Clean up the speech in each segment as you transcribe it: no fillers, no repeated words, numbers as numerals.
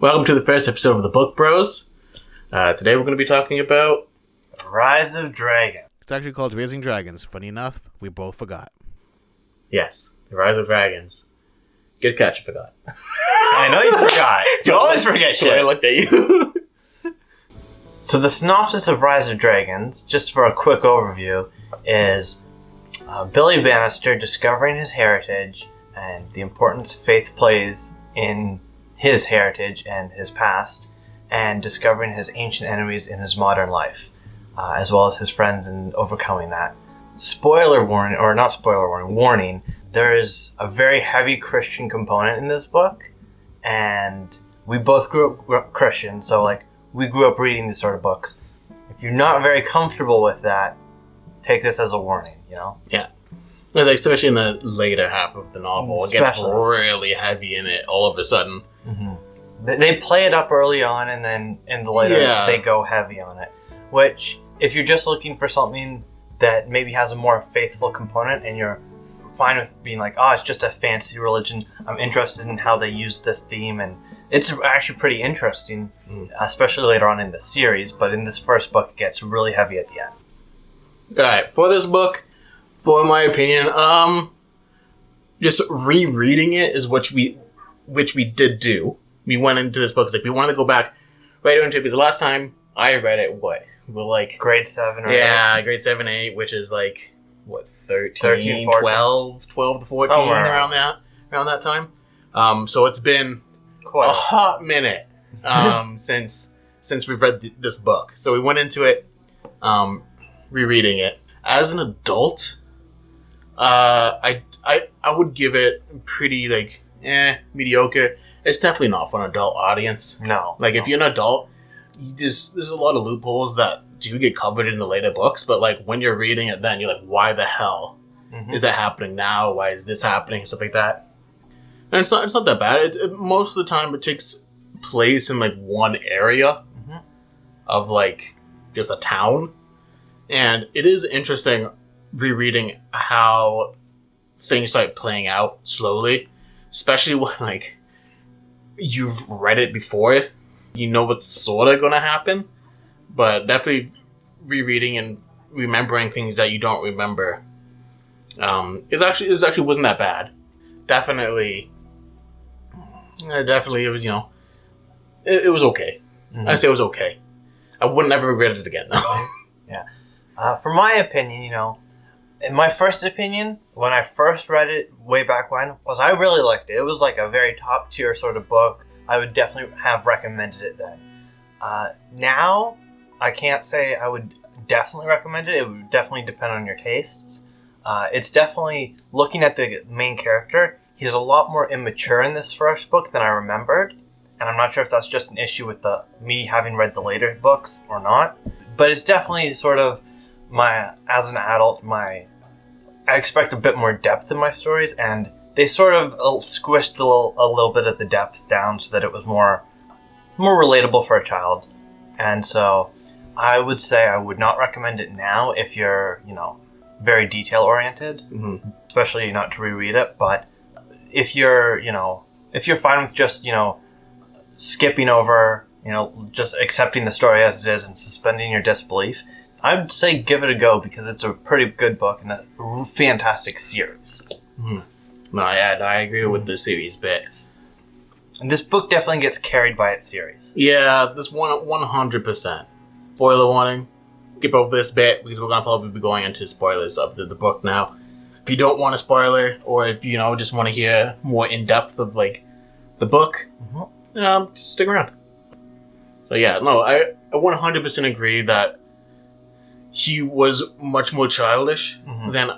Welcome to the first episode of the BookBros. Today we're going to be talking about The Rise of Dragon. It's actually called Raising Dragons. Funny enough, we both forgot. Yes, The Rise of Dragons. Good catch, I forgot. I know you forgot. You always forget So I shit. looked at you. So the synopsis of Rise of Dragons, just for a quick overview, is Billy Bannister discovering his heritage and the importance faith plays in his heritage and his past, and discovering his ancient enemies in his modern life, as well as his friends and overcoming that. Warning, there is a very heavy Christian component in this book, and we both grew up Christian, so we grew up reading these sort of books. If you're not very comfortable with that, take this as a warning, you know? Yeah. Especially in the later half of the novel, it gets really heavy in it all of a sudden. Mm-hmm. They play it up early on, and then in the later, they go heavy on it. Which, if you're just looking for something that maybe has a more faithful component, and you're fine with being like, oh, it's just a fantasy religion, I'm interested in how they use this theme, and it's actually pretty interesting, especially later on in the series, but in this first book, it gets really heavy at the end. Alright, for this book, for my opinion, just rereading it is which we did do. We went into this book, we wanted to go back right into it, because the last time I read it, we were grade 7 or 8. Grade 7, 8, which is 13, 14. 12 to 14, around that time. So it's been quite a hot minute since we've read this book. So we went into it, rereading it. As an adult, I would give it pretty mediocre. It's definitely not for an adult audience. No. If you're an adult, there's a lot of loopholes that do get covered in the later books, but when you're reading it then, you're like, why the hell is that happening now? Why is this happening? Stuff like that. And it's not that bad. Most of the time it takes place in one area of just a town. And it is interesting rereading how things start playing out slowly, especially when you've read it before. You know what's sort of going to happen, but definitely rereading and remembering things that you don't remember it actually wasn't that bad. Definitely it was, it was okay. I'd say it was okay. I would never regret it again, though. Yeah. For my opinion, in my first opinion, when I first read it way back when, was I really liked it. It was a very top tier sort of book. I would definitely have recommended it then. Now, I can't say I would definitely recommend it. It would definitely depend on your tastes. It's definitely, looking at the main character, he's a lot more immature in this first book than I remembered. And I'm not sure if that's just an issue with me having read the later books or not. But it's definitely sort of as an adult, I expect a bit more depth in my stories, and they sort of squished a little bit of the depth down so that it was more relatable for a child. And so I would say I would not recommend it now if you're, very detail oriented, especially not to reread it. But if you're fine with just, skipping over, just accepting the story as it is and suspending your disbelief, I would say give it a go, because it's a pretty good book and a fantastic series. No, I agree with the series bit. And this book definitely gets carried by its series. Yeah, this 100%. Spoiler warning. Skip over this bit, because we're going to probably be going into spoilers of the book now. If you don't want a spoiler, or if you just want to hear more in depth of the book, just stick around. So yeah, no, I 100% agree that he was much more childish than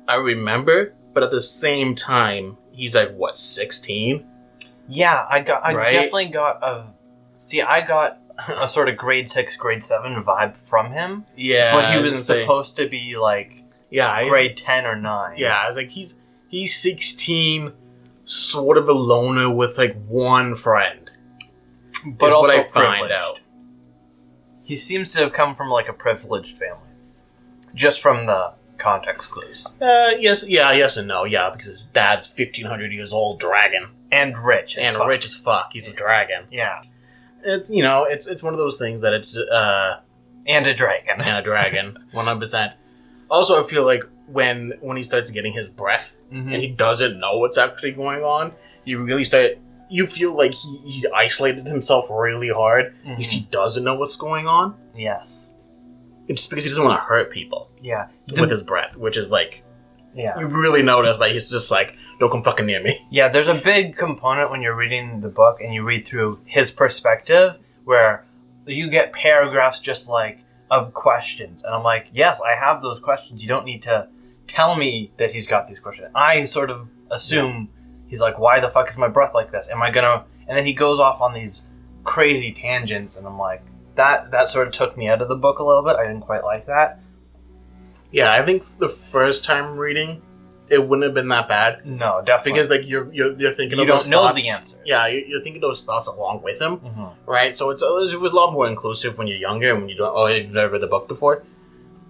I remember, but at the same time, he's 16? Yeah, I definitely got I got a sort of grade 6, grade 7 vibe from him. Yeah. But he was supposed to be grade 10 or 9. Yeah, I was he's 16, sort of a loner with one friend. But also what I privileged. find out. He seems to have come from a privileged family. Just from the context clues. Yes and no, yeah, because his dad's 1,500 years old dragon. And rich. And rich as fuck. He's a dragon. Yeah. It's, you know, it's one of those things that it's... and a dragon. And a dragon. 100%. Also, I feel like when he starts getting his breath, and he doesn't know what's actually going on, you feel like he's isolated himself really hard because he doesn't know what's going on. Yes. It's just because he doesn't want to hurt people. Yeah. With his breath, which is like... Yeah. You really notice that he's just like, don't come fucking near me. Yeah, there's a big component when you're reading the book and you read through his perspective where you get paragraphs just like of questions. And I'm like, yes, I have those questions. You don't need to tell me that he's got these questions. I sort of assume he's like, why the fuck is my breath like this? Am I gonna... And then he goes off on these crazy tangents and I'm like, that sort of took me out of the book a little bit. I didn't quite like that. Yeah, I think the first time reading, it wouldn't have been that bad. No, definitely. Because like you're thinking you of those thoughts. You don't know the answers. Yeah, you're thinking those thoughts along with him, right? So it was a lot more inclusive when you're younger and when you've never read the book before.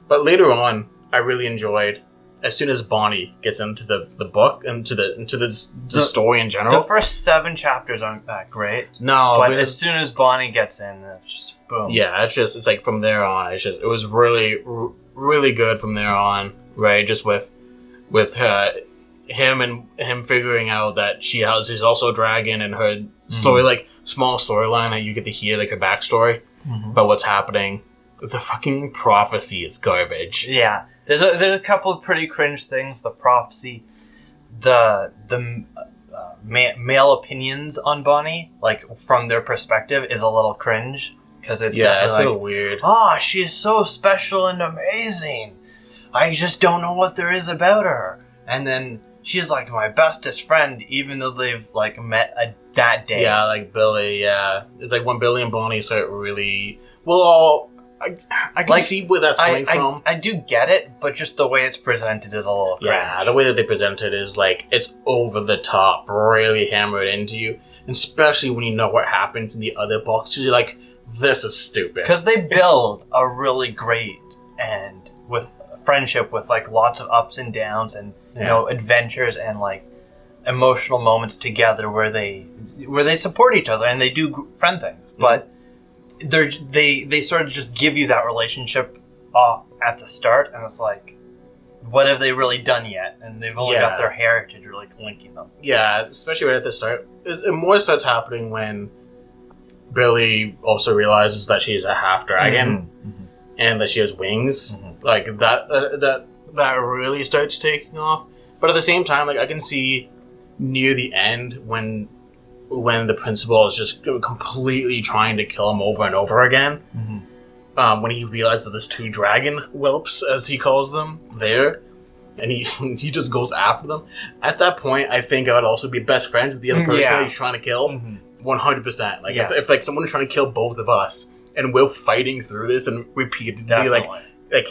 But later on, I really enjoyed as soon as Bonnie gets into the book, into the story in general. The first 7 chapters aren't that great. No, but as soon as Bonnie gets in, it's just boom. Yeah, it's like from there on, it was really, really good from there on, right? Just with him figuring out that she's also a dragon, and her story, like small storyline that you get to hear, like her backstory about what's happening. The fucking prophecy is garbage. Yeah. There's a couple of pretty cringe things. The prophecy, the male opinions on Bonnie, like from their perspective, is a little cringe because it's a like, little weird. She's so special and amazing. I just don't know what there is about her. And then she's like my bestest friend, even though they've like met that day. Yeah, like Billy. Yeah, it's like when Billy and Bonnie start really well. I can see where that's coming from. I do get it, but just the way it's presented is a little cringe. Yeah, the way that they present it is like, it's over the top, really hammered into you. And especially when you know what happens in the other books, you're like, this is stupid. Because they build a really great and with friendship with like lots of ups and downs and you know, adventures and like emotional moments together where they support each other and they do friend things. But they sort of just give you that relationship at the start, and it's like, what have they really done yet? And they've only got their heritage really linking them. Yeah, especially right at the start. It more starts happening when Billy also realizes that she's a half dragon and that she has wings. Like that really starts taking off. But at the same time, like I can see near the end when the principal is just completely trying to kill him over and over again. When he realizes that there's 2 dragon whelps, as he calls them, there, and he just goes after them. At that point, I think I would also be best friends with the other person that he's trying to kill. 100%. Like if like someone is trying to kill both of us, and we're fighting through this and repeatedly like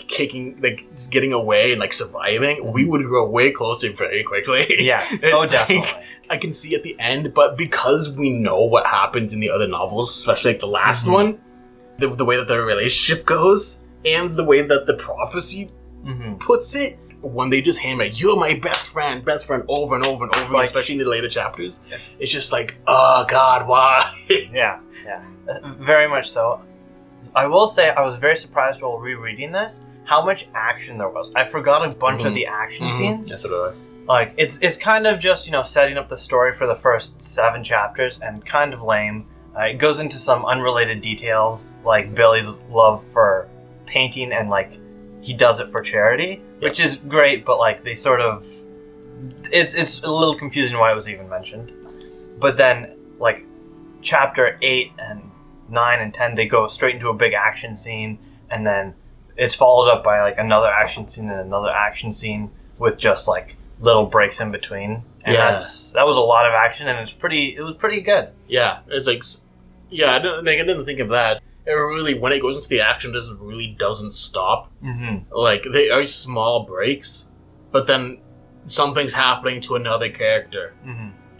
kicking, like just getting away and like surviving, we would grow way closer very quickly. Yes. Definitely. Like, I can see at the end, but because we know what happens in the other novels, especially like the last one, the way that their relationship goes, and the way that the prophecy puts it, when they just hammer, you're my best friend over and over and over, like, especially in the later chapters, it's just like, oh god, why? Yeah, very much so. I will say I was very surprised while rereading this how much action there was. I forgot a bunch of the action scenes. Yes, so do I. Like it's kind of just, you know, setting up the story for the first 7 chapters and kind of lame. It goes into some unrelated details, like Billy's love for painting and like he does it for charity, which is great, but like they sort of it's a little confusing why it was even mentioned. But then like chapter 8 and 9 and 10, they go straight into a big action scene, and then it's followed up by like another action scene and another action scene with just like little breaks in between. And that was a lot of action, and it was pretty good. Yeah, it's like, I didn't think of that. It really, when it goes into the action, it really doesn't stop. Like, they are small breaks, but then something's happening to another character.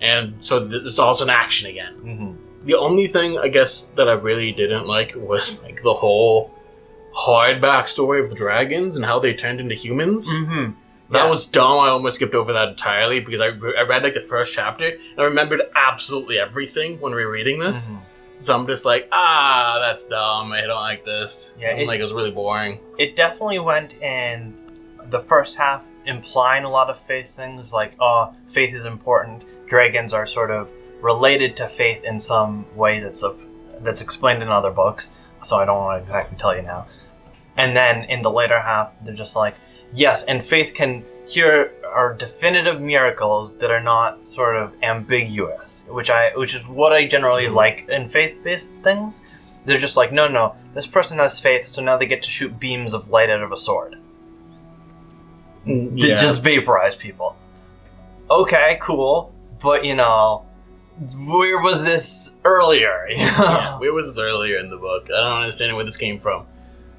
And so it's also an action again. The only thing, I guess, that I really didn't like was like the whole hard backstory of the dragons and how they turned into humans. That was dumb. I almost skipped over that entirely because I read like the first chapter and I remembered absolutely everything when we were reading this. Mm-hmm. So I'm just like, that's dumb. I don't like this. Yeah, it was really boring. It definitely went in the first half implying a lot of faith things like, faith is important. Dragons are sort of related to faith in some way that's explained in other books. So I don't want to exactly tell you now. And then in the later half, they're just like, yes, and faith can... Here are definitive miracles that are not sort of ambiguous, which is what I generally like in faith-based things. They're just like, no, this person has faith, so now they get to shoot beams of light out of a sword. They just vaporize people. Okay, cool, but where was this earlier? Yeah, where was this earlier in the book? I don't understand where this came from.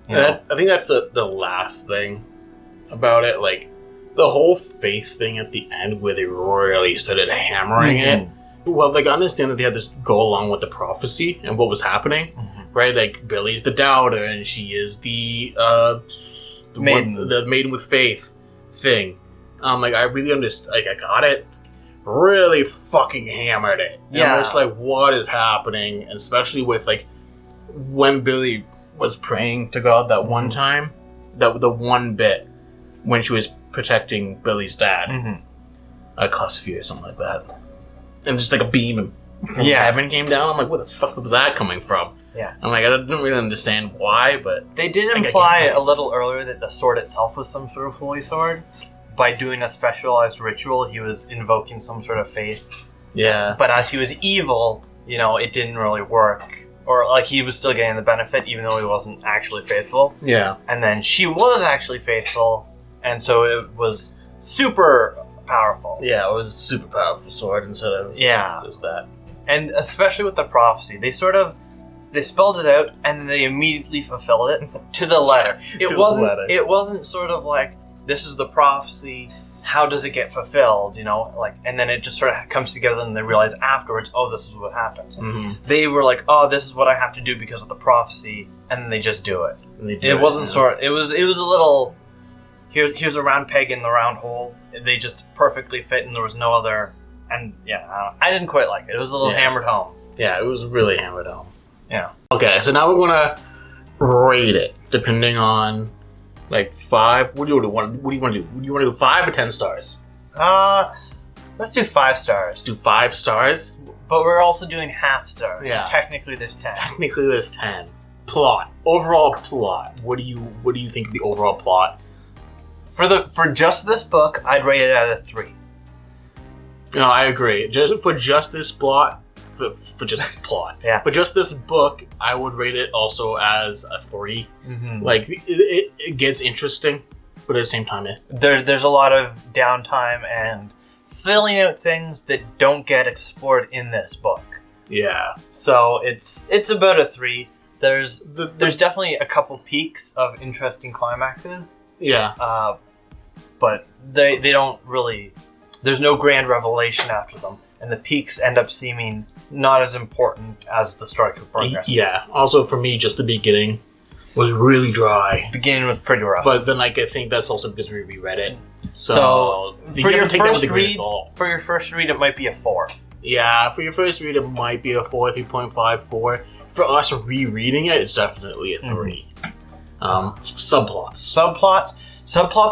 I think that's the last thing about it, like, the whole faith thing at the end where they really started hammering it. Well, like, I understand that they had to go along with the prophecy and what was happening, right? Like, Billy's the doubter and she is the maiden with faith thing. Like, I really understand. Like, I got it. Really fucking hammered it. Yeah. I'm just like, what is happening? And especially with, like, when Billy was praying to God that one time, the one bit when she was protecting Billy's dad, a cluster or something like that, and just like a beam from heaven came down. I'm like, where the fuck was that coming from? Yeah, I'm like, I didn't really understand why, but they did imply a little earlier that the sword itself was some sort of holy sword. By doing a specialized ritual, he was invoking some sort of faith. Yeah, but as he was evil, it didn't really work. Or, like, he was still getting the benefit, even though he wasn't actually faithful. Yeah. And then she was actually faithful, and so it was super powerful. Yeah, it was a super powerful sword instead of just that. And especially with the prophecy, they spelled it out, and then they immediately fulfilled it to the letter. It wasn't sort of like, this is the prophecy, how does it get fulfilled, and then it just sort of comes together and they realize afterwards, this is what happens. They were like, this is what I have to do because of the prophecy, and then they just do it. It wasn't it was a little, here's a round peg in the round hole. They just perfectly fit and there was no other, and I didn't quite like it. It was a little hammered home. Yeah, it was really hammered home. Yeah. Okay, so now we're going to rate it, depending on... Like 5? What do you want to do? Do you want to do 5 or 10 stars? Let's do 5 stars. Do 5 stars? But we're also doing half stars. Yeah. So technically there's 10. Technically there's 10. Plot. Overall plot. What do you think of the overall plot? For just this book, I'd rate it at a 3. No, I agree. For just this plot, for just this plot. Yeah. But just this book, I would rate it also as a 3. Like, it gets interesting, but at the same time, there's a lot of downtime and filling out things that don't get explored in this book. Yeah. So it's about a 3. There's definitely a couple peaks of interesting climaxes. Yeah. But they don't really... There's no grand revelation after them. And the peaks end up seeming not as important as the story progresses. Yeah. Also, for me, just the beginning was really dry. Beginning was pretty rough. But then, I think that's also because we reread it. So for your first read, it might be a 4. Yeah, for your first read, it might be a 4, 3.5, 4. For us rereading it, it's definitely a 3. Subplots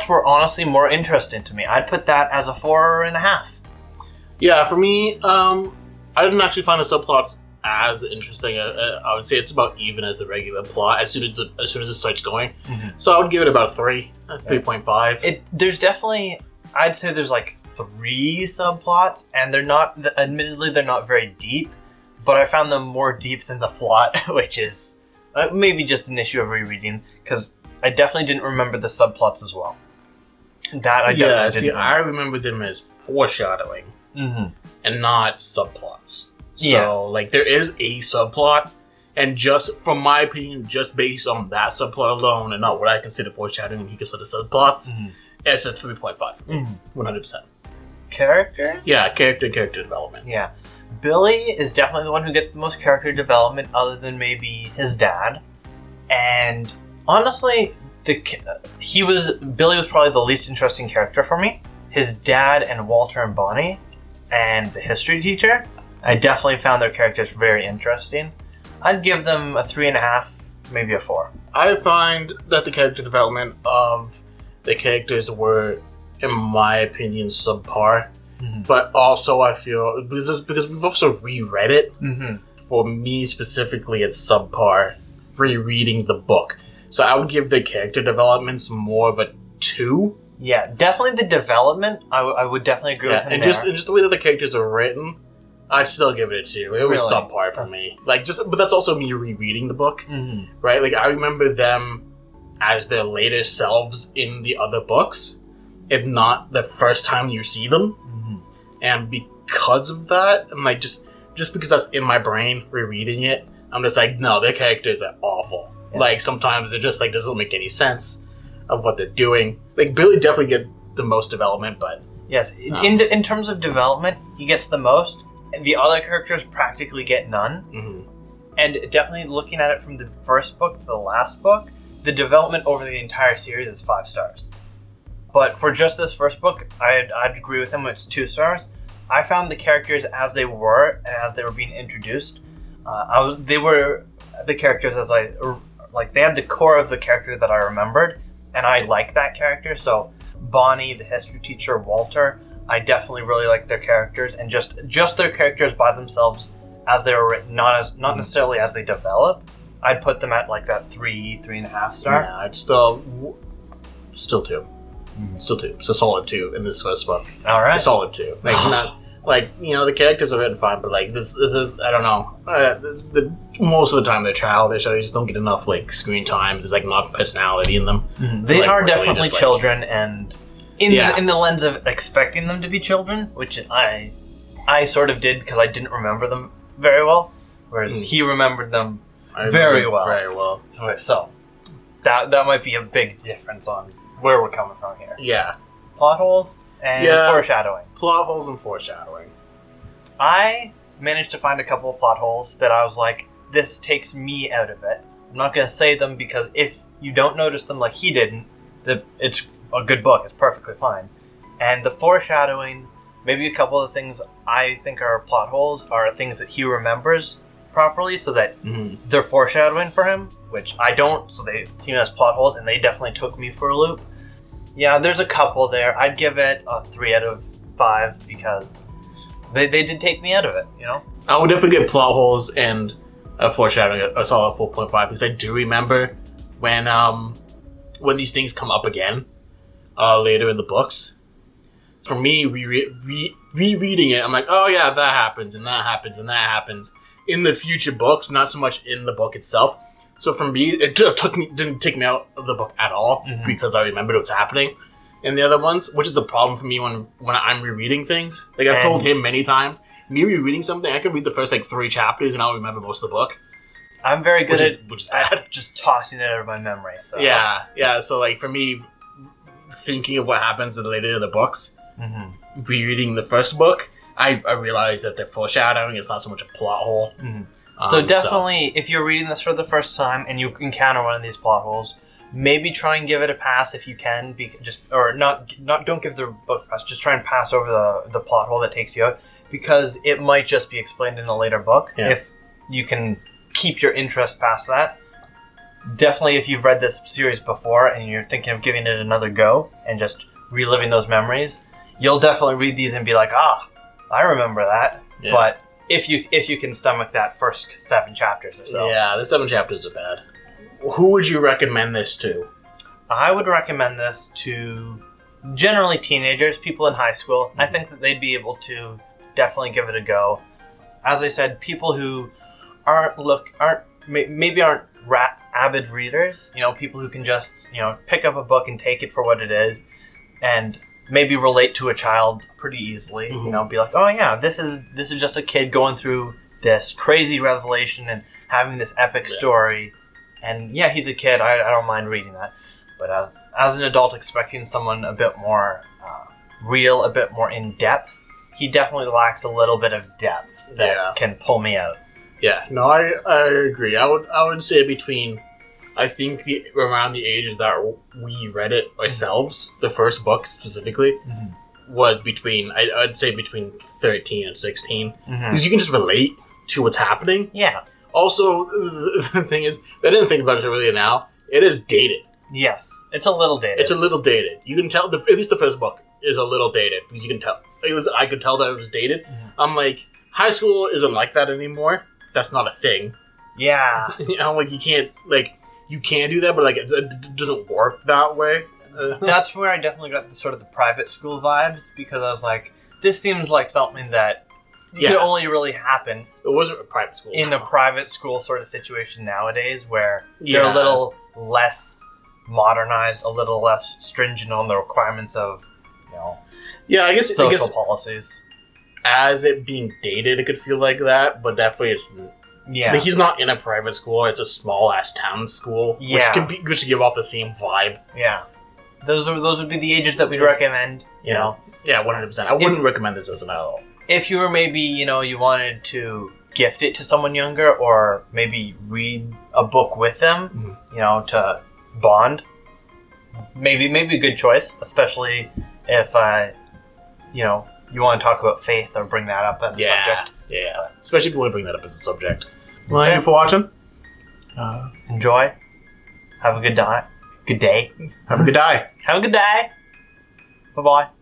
were honestly more interesting to me. I'd put that as a 4.5. Yeah, for me, I didn't actually find the subplots as interesting. I would say it's about even as the regular plot as soon as it starts going. So I would give it about a 3, a 3.5. There's definitely, I'd say there's like 3 subplots, and admittedly they're not very deep, but I found them more deep than the plot, which is maybe just an issue of rereading, because I definitely didn't remember the subplots as well. I remember them as foreshadowing. And not subplots. So, there is a subplot, and just, from my opinion, just based on that subplot alone, and not what I consider foreshadowing and he consider subplots, it's a 3.5 for me. 100%. Character? Yeah, character development. Yeah. Billy is definitely the one who gets the most character development, other than maybe his dad. And, honestly, Billy was probably the least interesting character for me. His dad and Walter and Bonnie and the history teacher, I definitely found their characters very interesting. I'd give them a 3.5, maybe a 4. I find that the character development of the characters were, in my opinion, subpar. Mm-hmm. But also I feel, because we've also reread it, mm-hmm. for me specifically, it's subpar rereading the book. So I would give the character developments more of a 2. Yeah, definitely the development, I would definitely agree with him and there. just the way that the characters are written, I'd still give it a 2. It was subpar for me. But that's also me rereading the book, mm-hmm. right? Like, I remember them as their later selves in the other books, if not the first time you see them. Mm-hmm. And because of that, I'm like, just because that's in my brain, rereading it, I'm just like, no, their characters are awful. Yeah. Like, sometimes it just, like, doesn't make any sense of what they're doing. Like, Billy definitely get the most development, but... Yes, in terms of development, he gets the most. The other characters practically get none. Mm-hmm. And definitely looking at it from the first book to the last book, the development over the entire series is 5 stars. But for just this first book, I'd agree with him, it's 2 stars. I found the characters as they were, and as they were being introduced, they were the characters they had the core of the character that I remembered, and I liked that character. So Bonnie, the history teacher, Walter, I definitely really like their characters, and just their characters by themselves as they were written, not necessarily as they develop. I'd put them at like that 3.5 star. Yeah, I'd still 2. Still 2. It's a solid 2 in this first book. All right, a solid 2. Like not like, you know, the characters are written fine, but like this is, I don't know. Most of the time they're childish. They just don't get enough like screen time. There's like not personality in them. Mm-hmm. They are really definitely children, and in the lens of expecting them to be children, which I sort of did because I didn't remember them very well, whereas he remembered them very well. Very well. So that might be a big difference on where we're coming from here. Yeah. Plot holes and foreshadowing. Plot holes and foreshadowing. I managed to find a couple of plot holes that I was like, this takes me out of it. I'm not going to say them because if you don't notice them like he didn't, it's a good book. It's perfectly fine. And the foreshadowing, maybe a couple of things I think are plot holes are things that he remembers properly so that they're foreshadowing for him, which I don't, so they seem as plot holes, and they definitely took me for a loop. Yeah, there's a couple there. I'd give it a 3 out of 5 because they did take me out of it, you know? I would definitely get plot holes and a foreshadowing a solid 4.5 because I do remember when these things come up again later in the books. For me, rereading it, I'm like, oh yeah, that happens, and that happens, and that happens in the future books, not so much in the book itself. So for me, it didn't take me out of the book at all because I remembered what's happening in the other ones, which is a problem for me when I'm rereading things. Like I've told him many times, me rereading something, I could read the first like 3 chapters and I'll remember most of the book. I'm very good at just tossing it out of my memory. So. Yeah. So like for me, thinking of what happens later in the books, rereading the first book, I realized that they're foreshadowing. It's not so much a plot hole. So definitely, if you're reading this for the first time and you encounter one of these plot holes, maybe try and give it a pass if you can. Don't give the book a pass. Just try and pass over the plot hole that takes you out, because it might just be explained in a later book. Yeah. If you can keep your interest past that. Definitely, if you've read this series before and you're thinking of giving it another go and just reliving those memories, you'll definitely read these and be like, I remember that. Yeah. But if you can stomach that first 7 chapters or so. Yeah, the 7 chapters are bad. Who would you recommend this to? I would recommend this to generally teenagers, people in high school. I think that they'd be able to definitely give it a go. As I said, people who aren't avid readers, people who can just, pick up a book and take it for what it is and maybe relate to a child pretty easily, be like, oh yeah, this is just a kid going through this crazy revelation and having this epic story. And yeah, he's a kid. I don't mind reading that. But as an adult expecting someone a bit more real, a bit more in depth, he definitely lacks a little bit of depth that can pull me out. Yeah, no, I agree. I would say between I think around the age that we read it ourselves, the first book specifically, was between, I'd say between 13 and 16. Because you can just relate to what's happening. Yeah. Also, the thing is, I didn't think about it really now, it is dated. Yes. It's a little dated. It's a little dated. You can tell, at least the first book is a little dated. Because you can tell, I could tell that it was dated. I'm like, high school isn't like that anymore. That's not a thing. Yeah. You know, like, you can't do that, but, like, it doesn't work that way. That's where I definitely got the private school vibes, because I was like, this seems like something that could only really happen. It wasn't a private school. In a private school sort of situation nowadays, where they're a little less modernized, a little less stringent on the requirements of, I guess social policies. As it being dated, it could feel like that, but definitely it's... Yeah. Like, he's not in a private school, it's a small-ass town school, which can give off the same vibe. Yeah. Those would be the ages that we'd recommend, you know? Yeah, 100%. I wouldn't recommend this as an adult. If you were maybe, you wanted to gift it to someone younger, or maybe read a book with them, to bond, maybe a good choice, especially if, you want to talk about faith or bring that up as a subject. Yeah, especially if you want to bring that up as a subject. Well, thank you for watching. Enjoy. Have a good day. Have a good day. Have a good day. Bye-bye.